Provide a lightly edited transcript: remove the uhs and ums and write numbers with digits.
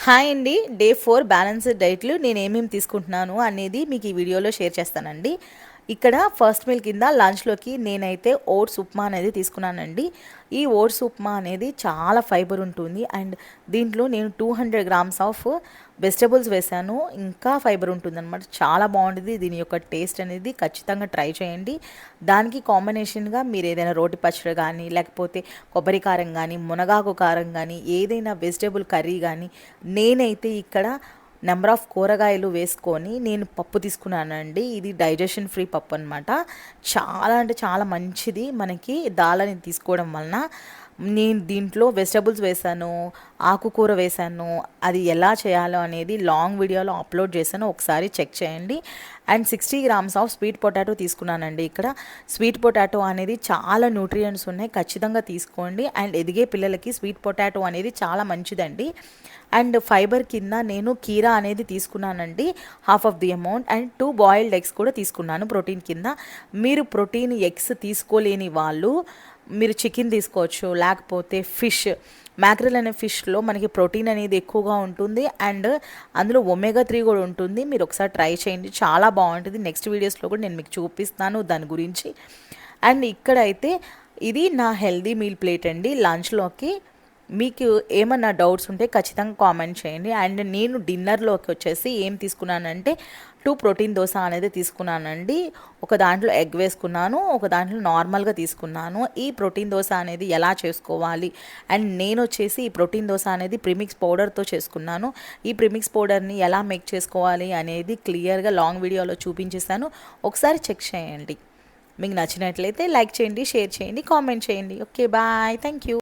Hi అండి. Day 4 balanced డైట్‌లు నేనేమేమి తీసుకుంటున్నాను అనేది మీకు ఈ వీడియోలో షేర్ చేస్తానండి. ఇక్కడ ఫస్ట్ మీల్ కింద లంచ్‌లోకి నేనైతే ఓట్స్ ఉప్మా అనేది తీసుకున్నానండి. ఈ ఓట్స్ ఉప్మా అనేది చాలా ఫైబర్ ఉంటుంది. అండ్ దీంట్లో నేను 200 గ్రామ్స్ ఆఫ్ వెజిటబుల్స్ వేశాను. ఇంకా ఫైబర్ ఉంటుందన్నమాట. చాలా బాగుంటుంది. దీని యొక్క టేస్ట్ అనేది ఖచ్చితంగా ట్రై చేయండి. దానికి కాంబినేషన్‌గా మీరు ఏదైనా రోటి పచ్చడి కానీ, లేకపోతే కొబ్బరి కారం కానీ, మునగాకు కారం కానీ, ఏదైనా వెజిటబుల్ కర్రీ కానీ, నేనైతే ఇక్కడ నెంబర్ ఆఫ్ కూరగాయలు వేసుకొని నేను పప్పు తీసుకున్నానండి. ఇది డైజెషన్ ఫ్రీ పప్పు అనమాట. చాలా అంటే చాలా మంచిది మనకి దాలని తీసుకోవడం వలన. నేను దీంట్లో వెజిటబుల్స్ వేసాను, ఆకుకూర వేసాను. అది ఎలా చేయాలో అనేది లాంగ్ వీడియోలో అప్లోడ్ చేశాను, ఒకసారి చెక్ చేయండి. And 60 grams of sweet potato తీసుకున్నానండి. ఇక్కడ స్వీట్ పొటాటో అనేది చాలా న్యూట్రియంట్స్ ఉన్నాయి, ఖచ్చితంగా తీసుకోండి. అండ్ ఎదిగే పిల్లలకి స్వీట్ పొటాటో అనేది చాలా మంచిదండి. అండ్ ఫైబర్ కింద నేను కీరా అనేది తీసుకున్నానండి, half of the amount. And 2 boiled eggs కూడా తీసుకున్నాను ప్రోటీన్ కింద. మీరు ప్రోటీన్ ఎగ్స్ తీసుకోలేని వాళ్ళు మీరు చికెన్ తీసుకోవచ్చు, లేకపోతే ఫిష్. మ్యాక్రిల్ అనే ఫిష్లో మనకి ప్రోటీన్ అనేది ఎక్కువగా ఉంటుంది. అండ్ అందులో ఒమేగా 3 కూడా ఉంటుంది. మీరు ఒకసారి ట్రై చేయండి, చాలా బాగుంటుంది. నెక్స్ట్ వీడియోస్లో కూడా నేను మీకు చూపిస్తాను దాని గురించి. అండ్ ఇక్కడైతే ఇది నా హెల్దీ మీల్ ప్లేట్ అండి లంచ్లోకి. మీకు ఏమన్నా డౌట్స్ ఉంటే ఖచ్చితంగా కామెంట్ చేయండి. అండ్ నేను డిన్నర్లోకి వచ్చేసి ఏం తీసుకున్నానంటే 2 ప్రోటీన్ దోశ అనేది తీసుకున్నానండి. ఒక దాంట్లో ఎగ్ వేసుకున్నాను, ఒక దాంట్లో నార్మల్గా తీసుకున్నాను. ఈ ప్రోటీన్ దోశ అనేది ఎలా చేసుకోవాలి, అండ్ నేను వచ్చేసి ఈ ప్రోటీన్ దోశ అనేది ప్రీమిక్స్ పౌడర్తో చేసుకున్నాను. ఈ ప్రీమిక్స్ పౌడర్ని ఎలా మేక్ చేసుకోవాలి అనేది క్లియర్గా లాంగ్ వీడియోలో చూపించేశాను, ఒకసారి చెక్ చేయండి. మీకు నచ్చినట్లయితే లైక్ చేయండి, షేర్ చేయండి, కామెంట్ చేయండి. Okay, bye, thank you.